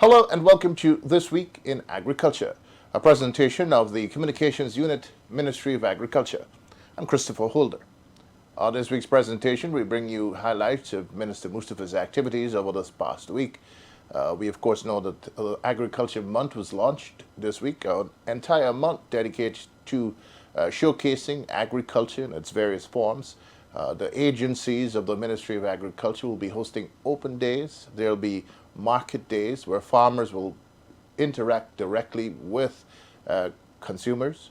Hello and welcome to This Week in Agriculture, a presentation of the Communications Unit, Ministry of Agriculture. I'm Christopher Holder. On this week's presentation, we bring you highlights of Minister Mustafa's activities over this past week. We of course know that Agriculture Month was launched this week, an entire month dedicated to showcasing agriculture in its various forms. The agencies of the Ministry of Agriculture will be hosting open days. There'll be market days where farmers will interact directly with consumers,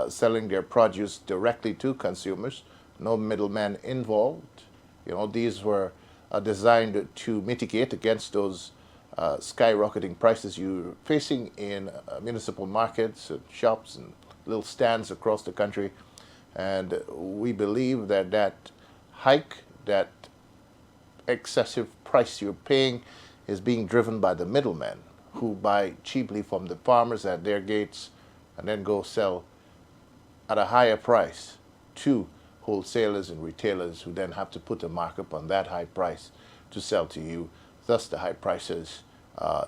selling their produce directly to consumers, no middlemen involved. These were designed to mitigate against those skyrocketing prices you're facing in municipal markets and shops and little stands across the country. And we believe that hike, that excessive price you're paying, is being driven by the middlemen who buy cheaply from the farmers at their gates and then go sell at a higher price to wholesalers and retailers who then have to put a markup on that high price to sell to you. Thus the high prices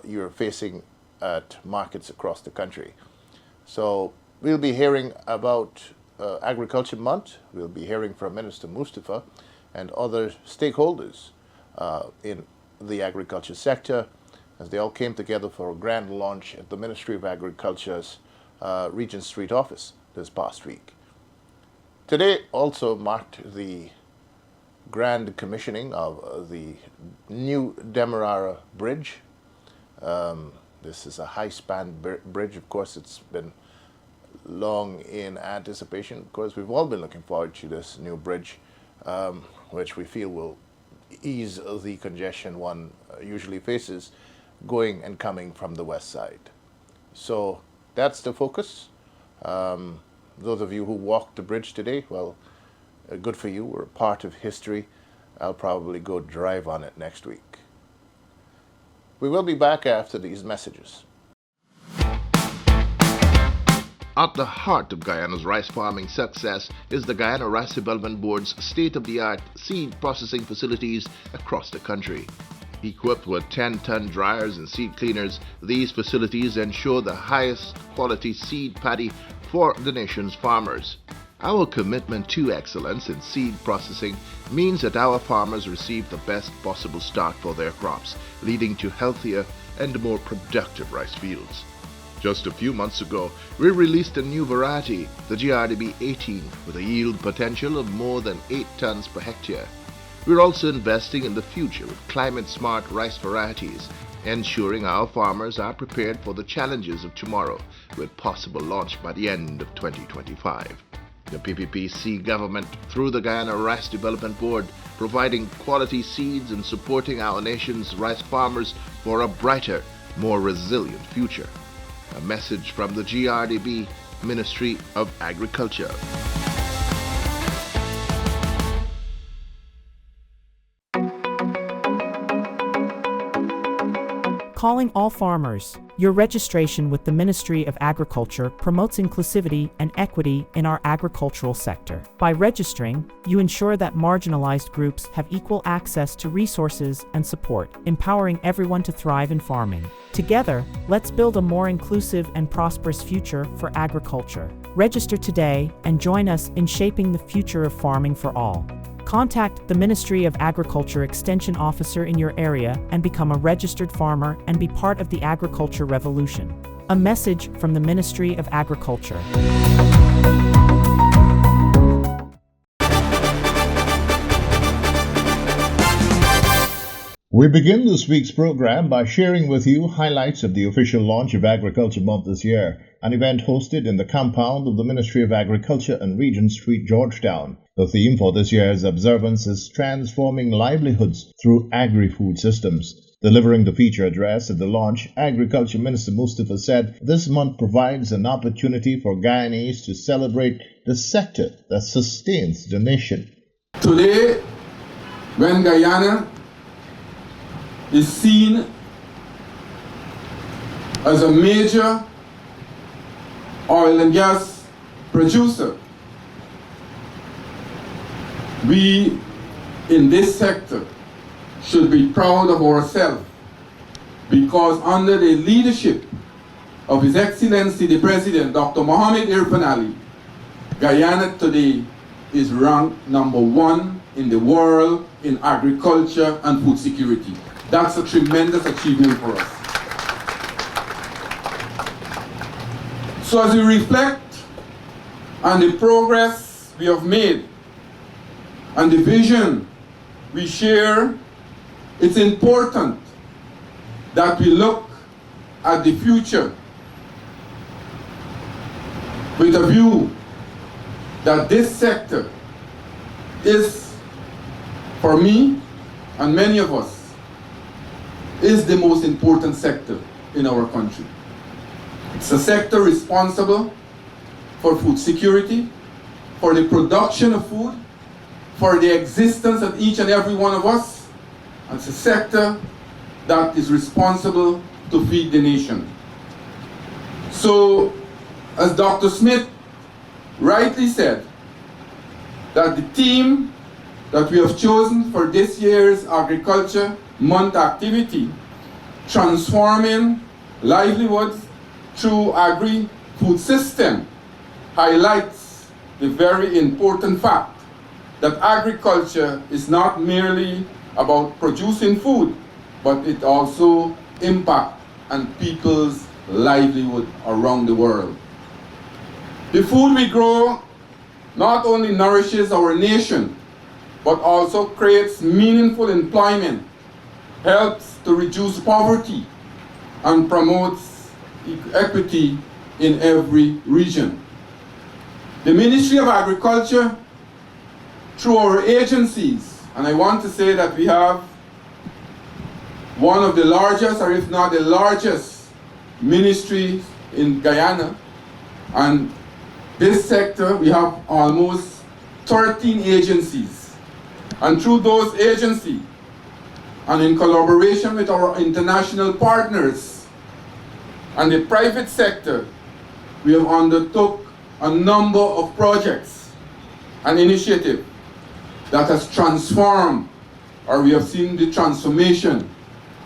you're facing at markets across the country. So we'll be hearing about Agriculture Month. We'll be hearing from Minister Mustafa and other stakeholders in the agriculture sector as they all came together for a grand launch at the Ministry of Agriculture's Regent Street office this past week. Today also marked the grand commissioning of the new Demerara Bridge. This is a high-span bridge. Of course, it's been long in anticipation. Of course, we've all been looking forward to this new bridge, which we feel will ease the congestion one usually faces going and coming from the west side. So that's the focus. Those of you who walked the bridge today, well, good for you. We're a part of history. I'll probably go drive on it next week. We will be back after these messages. At the heart of Guyana's rice farming success is the Guyana Rice Development Board's state-of-the-art seed processing facilities across the country. Equipped with 10-ton dryers and seed cleaners, these facilities ensure the highest quality seed paddy for the nation's farmers. Our commitment to excellence in seed processing means that our farmers receive the best possible start for their crops, leading to healthier and more productive rice fields. Just a few months ago, we released a new variety, the GRDB 18, with a yield potential of more than 8 tons per hectare. We're also investing in the future with climate-smart rice varieties, ensuring our farmers are prepared for the challenges of tomorrow, with possible launch by the end of 2025. The PPPC government, through the Guyana Rice Development Board, providing quality seeds and supporting our nation's rice farmers for a brighter, more resilient future. A message from the GRDB, Ministry of Agriculture. Calling all farmers. Your registration with the Ministry of Agriculture promotes inclusivity and equity in our agricultural sector. By registering, you ensure that marginalized groups have equal access to resources and support, empowering everyone to thrive in farming. Together, let's build a more inclusive and prosperous future for agriculture. Register today and join us in shaping the future of farming for all. Contact the Ministry of Agriculture Extension Officer in your area and become a registered farmer and be part of the agriculture revolution. A message from the Ministry of Agriculture. We begin this week's program by sharing with you highlights of the official launch of Agriculture Month this year, an event hosted in the compound of the Ministry of Agriculture on Regent Street, Georgetown. The theme for this year's observance is Transforming Livelihoods Through Agri-Food Systems. Delivering the feature address at the launch, Agriculture Minister Mustafa said this month provides an opportunity for Guyanese to celebrate the sector that sustains the nation. Today, when Guyana is seen as a major oil and gas producer, we in this sector should be proud of ourselves because under the leadership of His Excellency the President, Dr. Mohamed Irfan Ali, Guyana today is ranked number 1 in the world in agriculture and food security. That's a tremendous achievement for us. So as we reflect on the progress we have made and the vision we share, it's important that we look at the future with a view that this sector is, for me and many of us, is the most important sector in our country. It's a sector responsible for food security, for the production of food, for the existence of each and every one of us. And it's a sector that is responsible to feed the nation. So, as Dr. Smith rightly said, that the theme that we have chosen for this year's Agriculture Month activity, transforming livelihoods through agri-food system, highlights the very important fact that agriculture is not merely about producing food, but it also impacts on people's livelihood around the world. The food we grow not only nourishes our nation, but also creates meaningful employment, helps to reduce poverty, and promotes equity in every region. The Ministry of Agriculture, through our agencies, and I want to say that we have one of the largest, or if not the largest, ministry in Guyana, and this sector we have almost 13 agencies, and through those agencies and in collaboration with our international partners and the private sector, we have undertook a number of projects and initiatives that has transformed, or we have seen the transformation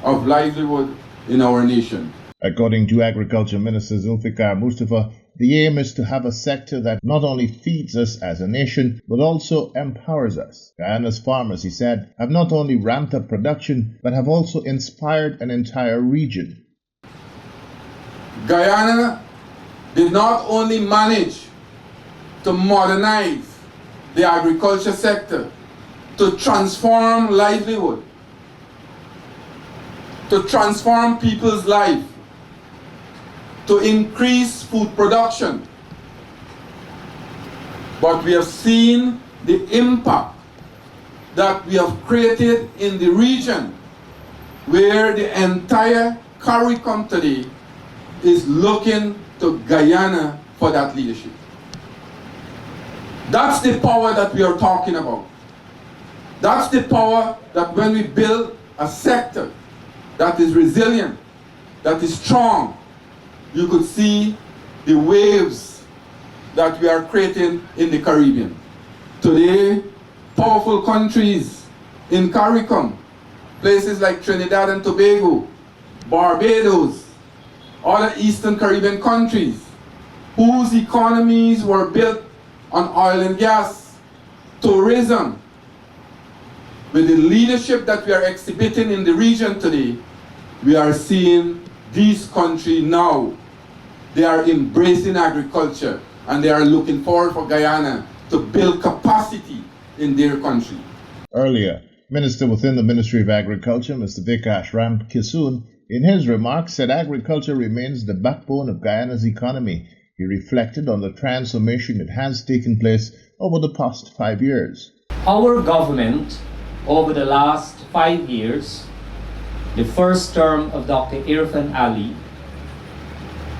of livelihood in our nation. According to Agriculture Minister Zulfikar Mustafa, the aim is to have a sector that not only feeds us as a nation, but also empowers us. Guyana's farmers, he said, have not only ramped up production, but have also inspired an entire region. Guyana did not only manage to modernize the agriculture sector, to transform livelihood, to transform people's life, to increase food production, but we have seen the impact that we have created in the region, where the entire CARICOM today is looking to Guyana for that leadership. That's the power that we are talking about. That's the power that when we build a sector that is resilient, that is strong, you could see the waves that we are creating in the Caribbean. Today, powerful countries in CARICOM, places like Trinidad and Tobago, Barbados, other Eastern Caribbean countries, whose economies were built on oil and gas, tourism. With the leadership that we are exhibiting in the region today, we are seeing these countries now, they are embracing agriculture and they are looking forward for Guyana to build capacity in their country. Earlier, Minister within the Ministry of Agriculture, Mr. Vikash Ram Kisoon, in his remarks said agriculture remains the backbone of Guyana's economy. He reflected on the transformation that has taken place over the past 5 years. Our government, over the last 5 years, the first term of Dr. Irfan Ali,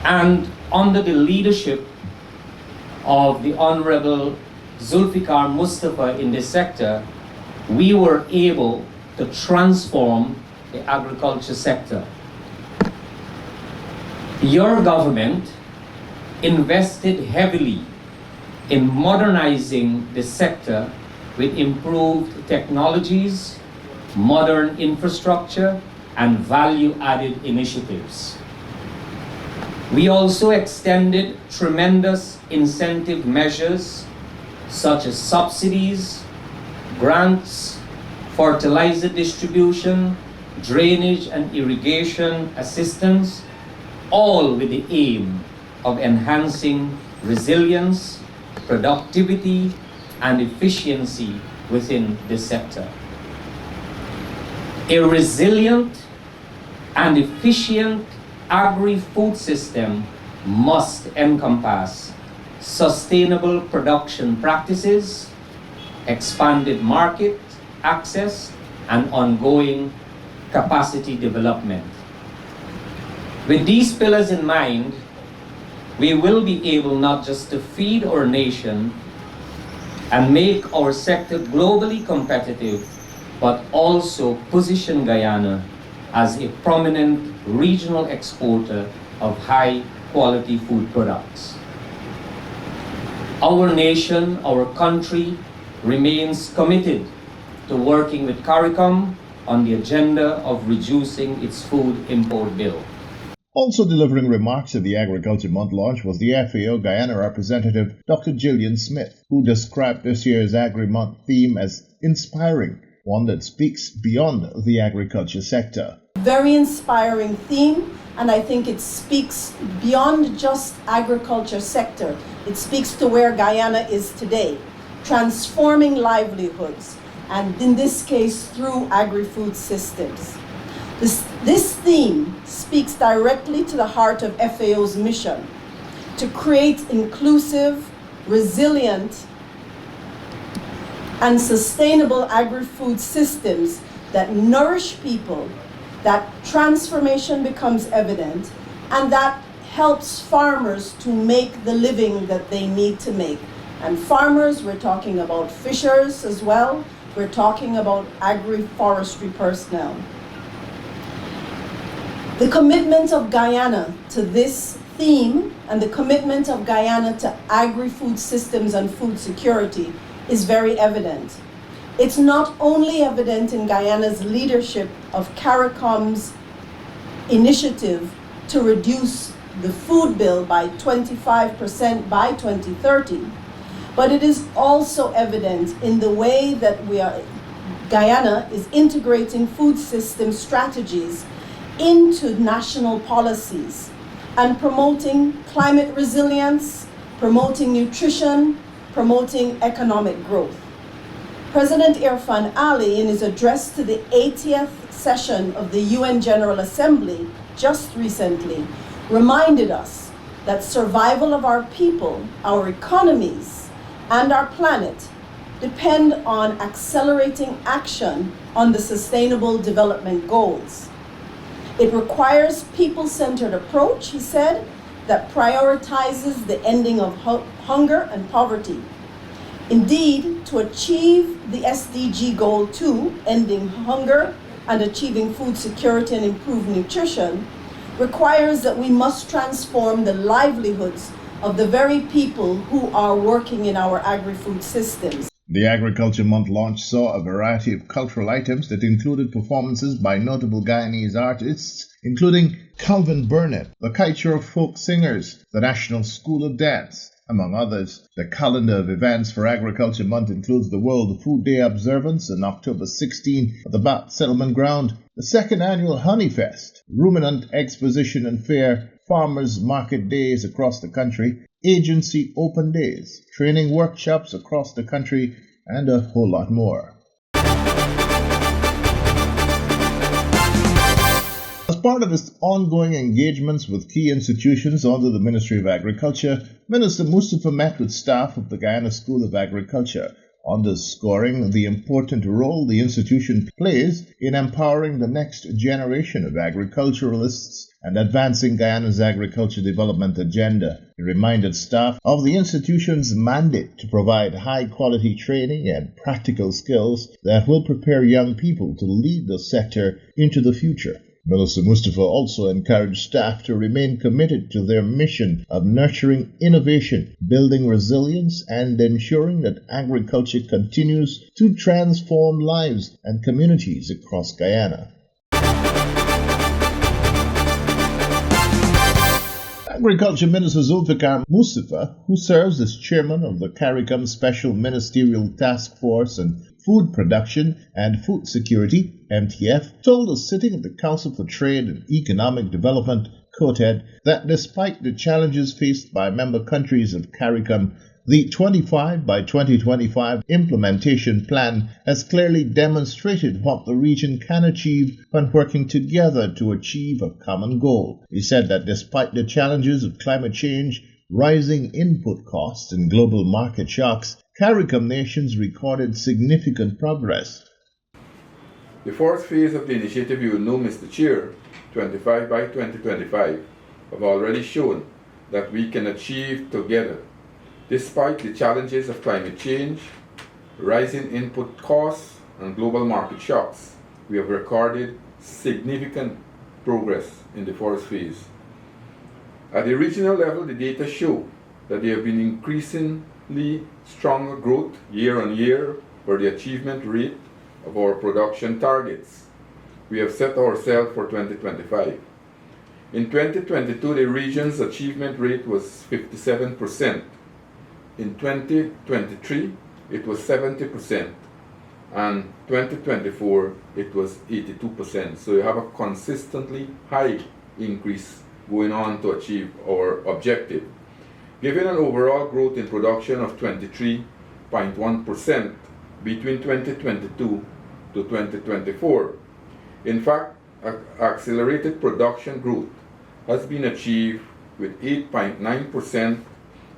and under the leadership of the Honorable Zulfikar Mustafa in this sector, we were able to transform the agriculture sector. Your government invested heavily in modernizing the sector with improved technologies, modern infrastructure, and value-added initiatives. We also extended tremendous incentive measures such as subsidies, grants, fertilizer distribution, drainage and irrigation assistance, all with the aim of enhancing resilience, productivity, and efficiency within this sector. A resilient and efficient agri-food system must encompass sustainable production practices, expanded market access, and ongoing capacity development. With these pillars in mind, we will be able not just to feed our nation and make our sector globally competitive, but also position Guyana as a prominent regional exporter of high-quality food products. Our nation, our country, remains committed to working with CARICOM on the agenda of reducing its food import bill. Also delivering remarks at the Agriculture Month launch was the FAO Guyana representative Dr. Gillian Smith, who described this year's Agri-Month theme as inspiring, one that speaks beyond the agriculture sector. Very inspiring theme, and I think it speaks beyond just agriculture sector. It speaks to where Guyana is today, transforming livelihoods, and in this case through agri-food systems. This theme speaks directly to the heart of FAO's mission to create inclusive, resilient, and sustainable agri-food systems that nourish people, that transformation becomes evident, and that helps farmers to make the living that they need to make. And farmers, we're talking about fishers as well, we're talking about agri-forestry personnel. The commitment of Guyana to this theme and the commitment of Guyana to agri-food systems and food security is very evident. It's not only evident in Guyana's leadership of CARICOM's initiative to reduce the food bill by 25% by 2030, but it is also evident in the way that Guyana is integrating food system strategies into national policies and promoting climate resilience, promoting nutrition, promoting economic growth. President Irfaan Ali, in his address to the 80th session of the UN General Assembly just recently, reminded us that survival of our people, our economies, and our planet depend on accelerating action on the Sustainable Development Goals. It requires people-centered approach, he said, that prioritizes the ending of hunger and poverty. Indeed, to achieve the SDG Goal 2, ending hunger and achieving food security and improved nutrition, requires that we must transform the livelihoods of the very people who are working in our agri-food systems. The Agriculture Month launch saw a variety of cultural items that included performances by notable Guyanese artists, including Calvin Burnett, the Kaieteur Folk Singers, the National School of Dance, among others. The calendar of events for Agriculture Month includes the World Food Day observance on October 16 at the Bat Settlement Ground, the second annual Honey Fest, Ruminant Exposition and Fair, Farmers Market Days across the country, agency open days, training workshops across the country, and a whole lot more. As part of its ongoing engagements with key institutions under the Ministry of Agriculture, Minister Mustapha met with staff of the Guyana School of Agriculture, underscoring the important role the institution plays in empowering the next generation of agriculturalists and advancing Guyana's agriculture development agenda. He reminded staff of the institution's mandate to provide high-quality training and practical skills that will prepare young people to lead the sector into the future. Minister Mustapha also encouraged staff to remain committed to their mission of nurturing innovation, building resilience, and ensuring that agriculture continues to transform lives and communities across Guyana. Agriculture Minister Zulfikar Mustafa, who serves as chairman of the CARICOM Special Ministerial Task Force on Food Production and Food Security, MTF, told a sitting of the Council for Trade and Economic Development, COTED, that despite the challenges faced by member countries of CARICOM, the 25 by 2025 implementation plan has clearly demonstrated what the region can achieve when working together to achieve a common goal. He said that despite the challenges of climate change, rising input costs, and global market shocks, CARICOM nations recorded significant progress. The fourth phase of the initiative, you will know, Mr. Chair, 25 by 2025, have already shown that we can achieve together. Despite the challenges of climate change, rising input costs, and global market shocks, we have recorded significant progress in the fourth phase. At the regional level, the data show that there have been increasingly stronger growth year on year for the achievement rate of our production targets we have set ourselves for 2025. In 2022, the region's achievement rate was 57%. In 2023, it was 70%, and 2024, it was 82%. So you have a consistently high increase going on to achieve our objective. Given an overall growth in production of 23.1% between 2022 to 2024, in fact, accelerated production growth has been achieved with 8.9%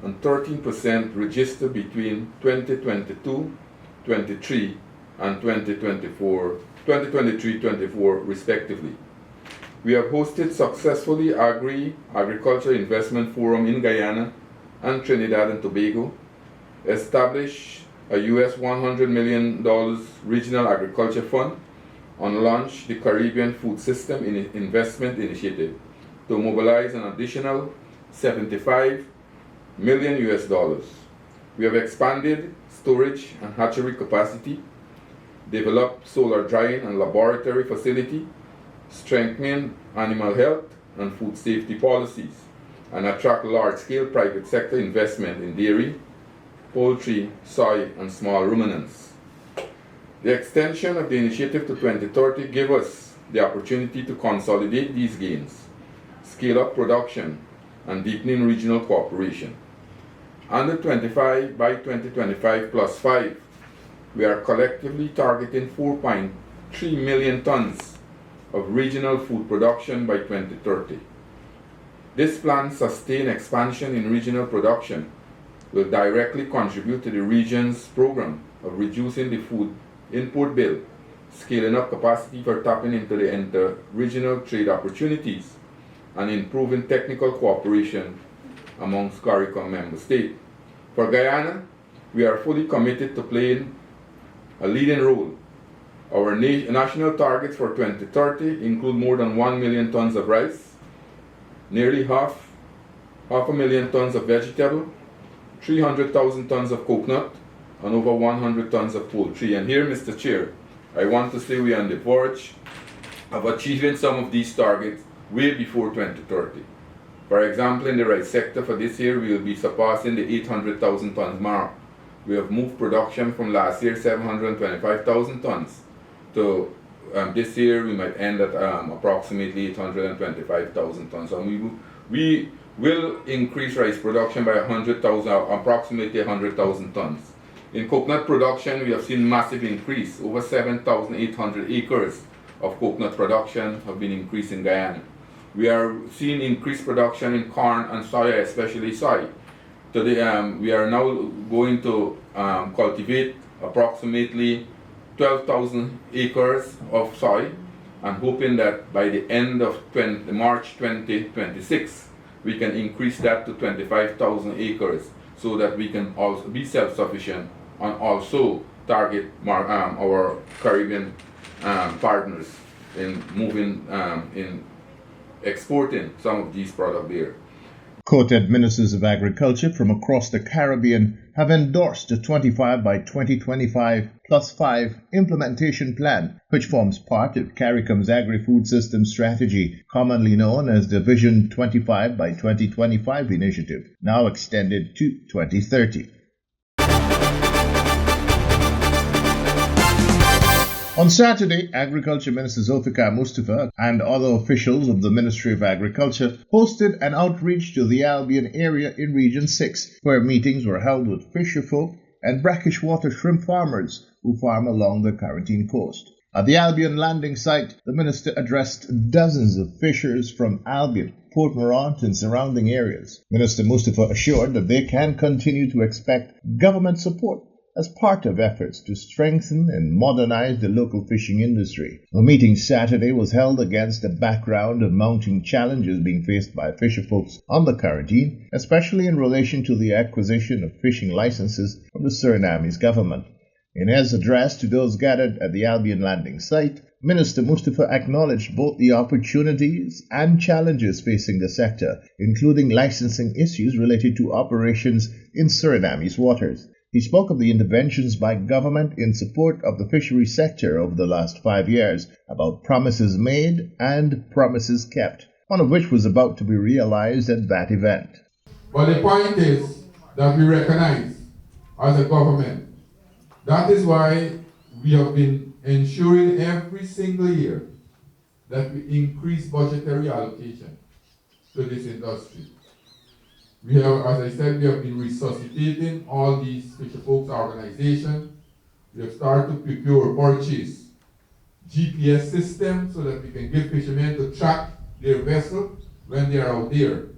and 13% registered between 2022-23 and 2023-24 respectively. We have hosted successfully Agriculture Investment Forum in Guyana and Trinidad and Tobago, established a US $100 million Regional Agriculture Fund, and launched the Caribbean Food System Investment Initiative to mobilize an additional $75 million US. We have expanded storage and hatchery capacity, developed solar drying and laboratory facility, strengthened animal health and food safety policies, and attract large-scale private sector investment in dairy, poultry, soy, and small ruminants. The extension of the initiative to 2030 gave us the opportunity to consolidate these gains, scale up production, and deepening regional cooperation. Under 25 by 2025 plus 5, we are collectively targeting 4.3 million tons of regional food production by 2030. This planned sustained expansion in regional production will directly contribute to the region's program of reducing the food import bill, scaling up capacity for tapping into the inter-regional trade opportunities, and improving technical cooperation amongst CARICOM member states. For Guyana, we are fully committed to playing a leading role. Our national targets for 2030 include more than 1 million tons of rice, nearly half a million tons of vegetable, 300,000 tons of coconut, and over 100 tons of poultry. And here, Mr. Chair, I want to say we are on the verge of achieving some of these targets way before 2030. For example, in the rice sector for this year, we will be surpassing the 800,000 tons mark. We have moved production from last year, 725,000 tons, to this year we might end at approximately 825,000 tons. And we will increase rice production by approximately 100,000 tons. In coconut production, we have seen massive increase. Over 7,800 acres of coconut production have been increased in Guyana. We are seeing increased production in corn and soya, especially soy. Today, we are now going to cultivate approximately 12,000 acres of soy, and hoping that by the end of March 2026, we can increase that to 25,000 acres so that we can also be self-sufficient and also target our Caribbean partners in moving in exporting some of these products there. Quoted ministers of agriculture from across the Caribbean have endorsed the 25 by 2025 plus 5 implementation plan, which forms part of CARICOM's agri-food system strategy, commonly known as the Vision 25 by 2025 initiative, now extended to 2030. On Saturday, Agriculture Minister Zulfikar Mustafa and other officials of the Ministry of Agriculture hosted an outreach to the Albion area in Region 6, where meetings were held with fisherfolk and brackish water shrimp farmers who farm along the Carintine coast. At the Albion landing site, the minister addressed dozens of fishers from Albion, Port Morant and surrounding areas. Minister Mustafa assured that they can continue to expect government support as part of efforts to strengthen and modernize the local fishing industry. The meeting Saturday was held against the background of mounting challenges being faced by fisherfolks on the Carintine, especially in relation to the acquisition of fishing licenses from the Surinamese government. In his address to those gathered at the Albion landing site, Minister Mustafa acknowledged both the opportunities and challenges facing the sector, including licensing issues related to operations in Surinamese waters. He spoke of the interventions by government in support of the fishery sector over the last 5 years, about promises made and promises kept, one of which was about to be realized at that event. But the point is that we recognize as a government, that is why we have been ensuring every single year that we increase budgetary allocation to this industry. We have, as I said, we have been resuscitating all these fisherfolks organizations. We have started to procure, purchase GPS systems so that we can give fishermen to track their vessel when they are out there.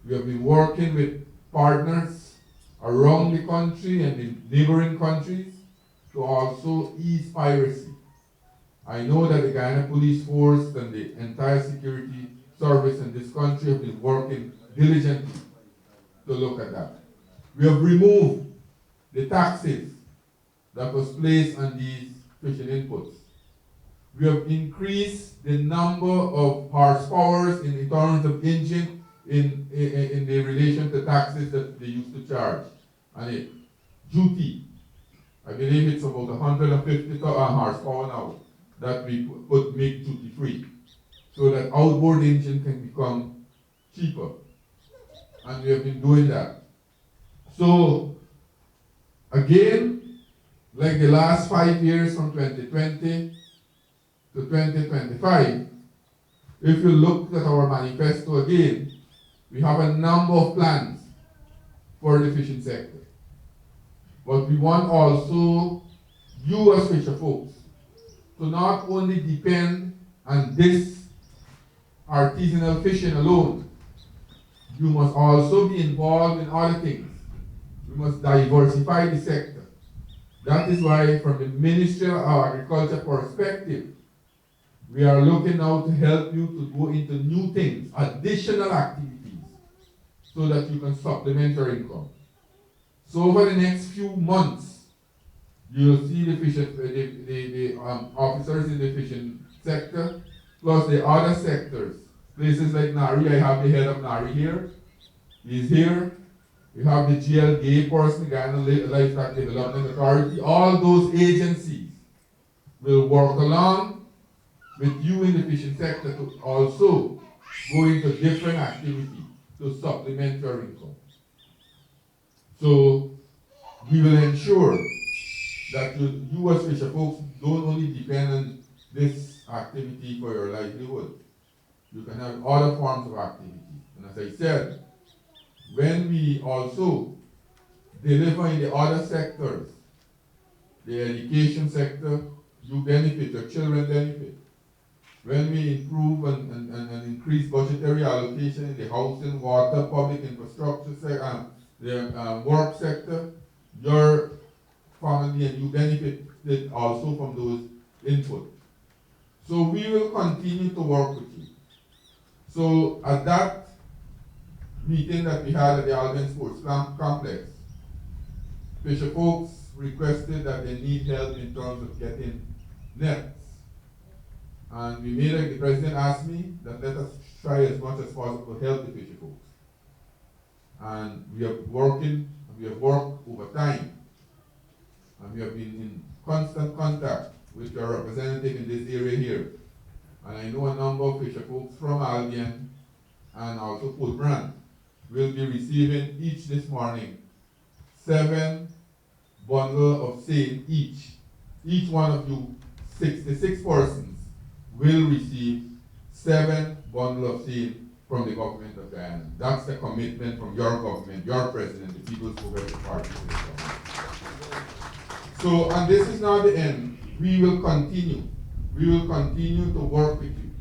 We have been working with partners around the country and in neighboring countries to also ease piracy. I know that the Guyana Police Force and the entire security service in this country have been working diligently to look at that. We have removed the taxes that was placed on these fishing inputs. We have increased the number of horsepowers in terms of engine in the relation to taxes that they used to charge. And it, duty, I believe it's about 150 horsepower now that we put make duty free, so that outboard engine can become cheaper. And we have been doing that. So, again, like the last 5 years from 2020 to 2025, if you look at our manifesto again, we have a number of plans for the fishing sector. But we want also you as fisher folks to not only depend on this artisanal fishing alone. You must also be involved in other things. We must diversify the sector. That is why, from the Ministry of Agriculture perspective, we are looking now to help you to go into new things, additional activities, so that you can supplement your income. So over the next few months, you'll see the officers in the fishing sector, plus the other sectors. Places like NARI, I have the head of NARI here. He's here. We have the GLGA person, Guyana Livestock Development Authority. All those agencies will work along with you in the fishing sector to also go into different activities to supplement your income. So we will ensure that you as fisher folks don't only depend on this activity for your livelihood. You can have other forms of activity. And as I said, when we also deliver in the other sectors, the education sector, you benefit, your children benefit. When we improve and increase budgetary allocation in the housing, water, public infrastructure sector, the work sector, your family and you benefit also from those inputs. So we will continue to work with you. So at that meeting that we had at the Albion Sports Complex, fisher folks requested that they need help in terms of getting nets. And the president asked me that let us try as much as possible to help the fisher folks. And we have worked over time. And we have been in constant contact with your representative in this area here. And I know a number of fisher folks from Albion and also Port Brand will be receiving each this morning 7 bundles of seed each. Each one of you, 66 persons, will receive 7 bundles of seed from the government of Guyana. That's the commitment from your government, your president, the People's Progressive Party. So, and this is not the end. We will continue. We will continue to work with you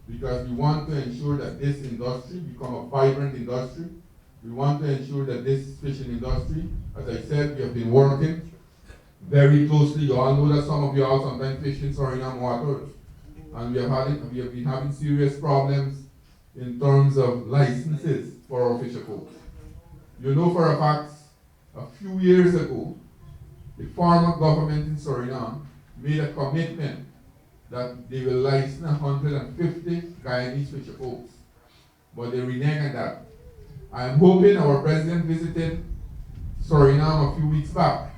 because we want to ensure that this industry become a vibrant industry. We want to ensure that this fishing industry, as I said, we have been working very closely. You all know that some of you all sometimes fish in Suriname waters. And we have been having serious problems in terms of licenses for our fisher folks. You know for a fact, a few years ago, the former government in Suriname made a commitment that they will license 150 Guyanese fisher folks, but they reneged that. I am hoping our president visited Suriname a few weeks back,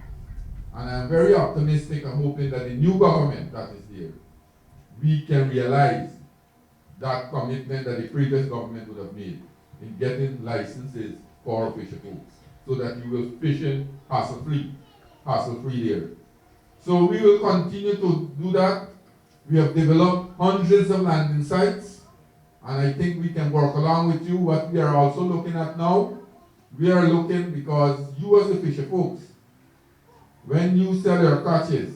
and I am very optimistic and hoping that the new government that is there, we can realize that commitment that the previous government would have made in getting licenses for fisher folks, so that you will fish hassle-free there. So we will continue to do that. We have developed hundreds of landing sites, and I think we can work along with you. What we are also looking at now, we are looking because you as the fisher folks, when you sell your catches,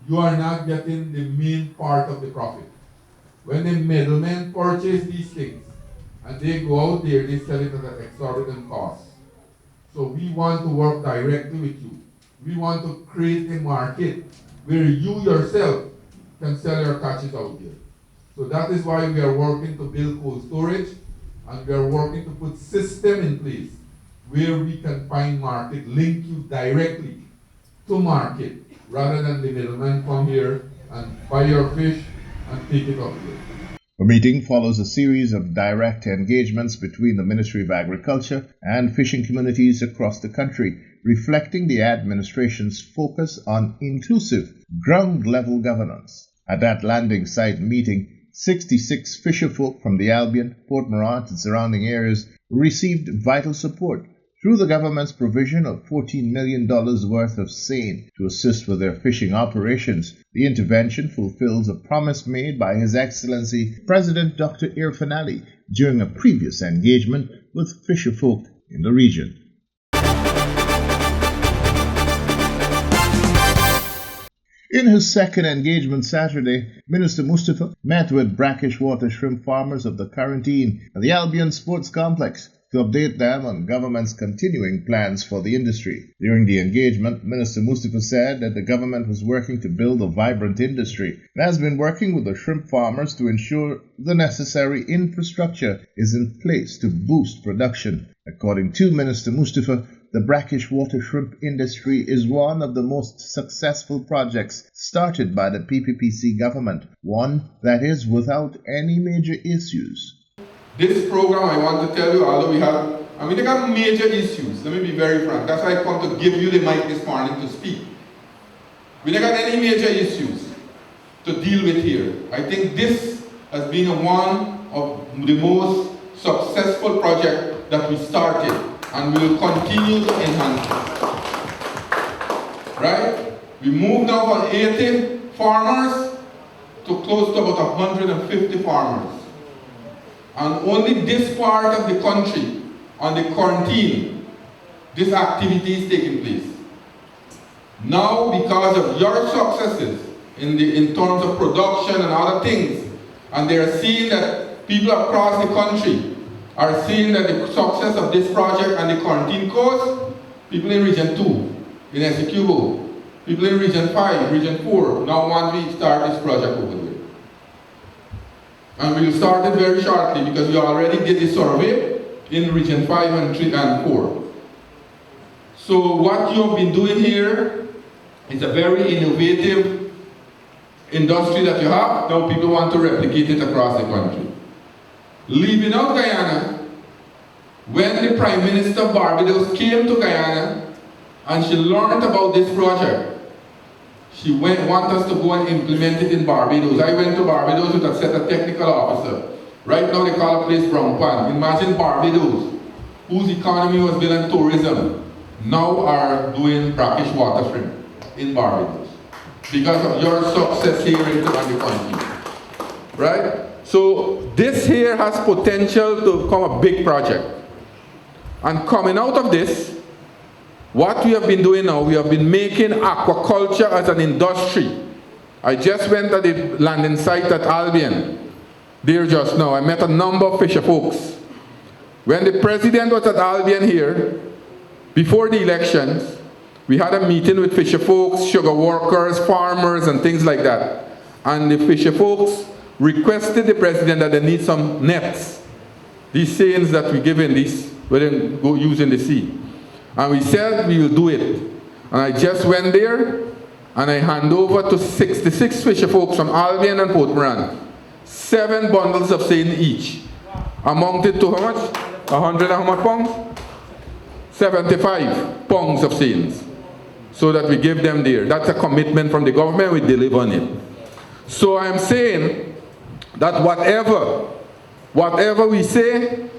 you are not getting the main part of the profit. When the middlemen purchase these things, and they go out there, they sell it at an exorbitant cost. So we want to work directly with you. We want to create a market where you yourself can sell your catches out there. So that is why we are working to build cold storage, and we are working to put system in place where we can find market, link you directly to market, rather than the middleman come here and buy your fish and take it up here. The meeting follows a series of direct engagements between the Ministry of Agriculture and fishing communities across the country, reflecting the administration's focus on inclusive, ground-level governance. At that landing site meeting, 66 fisherfolk from the Albion, Port Morant, and surrounding areas received vital support through the government's provision of $14 million worth of seine to assist with their fishing operations. The intervention fulfills a promise made by His Excellency President Dr. Irfaan Ali during a previous engagement with fisherfolk in the region. In his second engagement Saturday, Minister Mustapha met with brackish water shrimp farmers of the Quarantine and the Albion Sports Complex to update them on government's continuing plans for the industry. During the engagement, Minister Mustapha said that the government was working to build a vibrant industry and has been working with the shrimp farmers to ensure the necessary infrastructure is in place to boost production. According to Minister Mustapha, the brackish water shrimp industry is one of the most successful projects started by the PPPC government, one that is without any major issues. This program, I want to tell you, although we got major issues. Let me be very frank. That's why I come to give you the mic this morning to speak. We don't got any major issues to deal with here. I think this has been one of the most successful projects that we started, and we will continue to enhance it. Right? We moved now from 80 farmers to close to about 150 farmers. And only this part of the country, on the Quarantine, this activity is taking place. Now, because of your successes in terms of production and other things, and they are seeing that people across the country are seeing that the success of this project and the Quarantine coast, people in Region 2, in Essequibo, people in Region 5, Region 4, now want to start this project over there. And we will start it very shortly because we already did the survey in Region 5 and 3 and 4. So what you have been doing here is a very innovative industry that you have. Now people want to replicate it across the country. Leaving out Guyana, when the Prime Minister of Barbados came to Guyana and she learned about this project, she want us to go and implement it in Barbados. I went to Barbados with a set of technical officer. Right now they call a place Brown Pan. Imagine Barbados, whose economy was built on tourism, now are doing brackish water shrimp in Barbados because of your success here in the country. Right? So this here has potential to become a big project. And coming out of this, what we have been doing now, we have been making aquaculture as an industry. I just went to the landing site at Albion there just now. I met a number of fisher folks. When the president was at Albion here, before the elections, we had a meeting with fisher folks, sugar workers, farmers, and things like that. And the fisher folks requested the president that they need some nets. These seines that we give in these, we didn't go use in the sea. And we said we will do it. And I just went there and I hand over to 66 fisher folks from Albion and Port Moran 7 bundles of seine each. Amounted to how much? 100 and how much pounds? 75 pounds of seines. So that we give them there. That's a commitment from the government, we deliver on it. So I'm saying that whatever we say,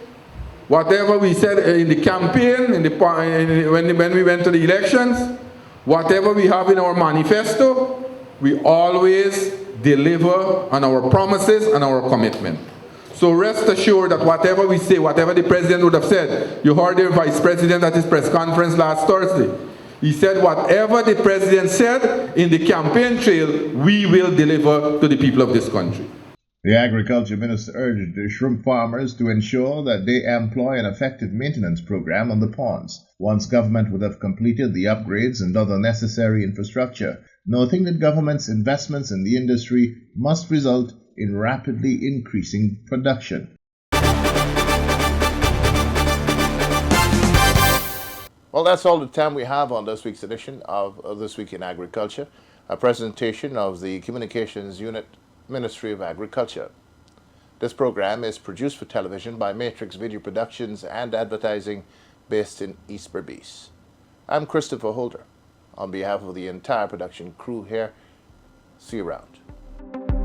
whatever we said in the campaign, when we went to the elections, whatever we have in our manifesto, we always deliver on our promises and our commitment. So rest assured that whatever we say, whatever the president would have said, you heard the vice president at his press conference last Thursday. He said whatever the president said in the campaign trail, we will deliver to the people of this country. The Agriculture Minister urged the shrimp farmers to ensure that they employ an effective maintenance program on the ponds once government would have completed the upgrades and other necessary infrastructure, noting that government's investments in the industry must result in rapidly increasing production. Well, that's all the time we have on this week's edition of This Week in Agriculture, a presentation of the Communications Unit, Ministry of Agriculture. This program is produced for television by Matrix Video Productions and Advertising based in East Berbice. I'm Christopher Holder. On behalf of the entire production crew here, see you around.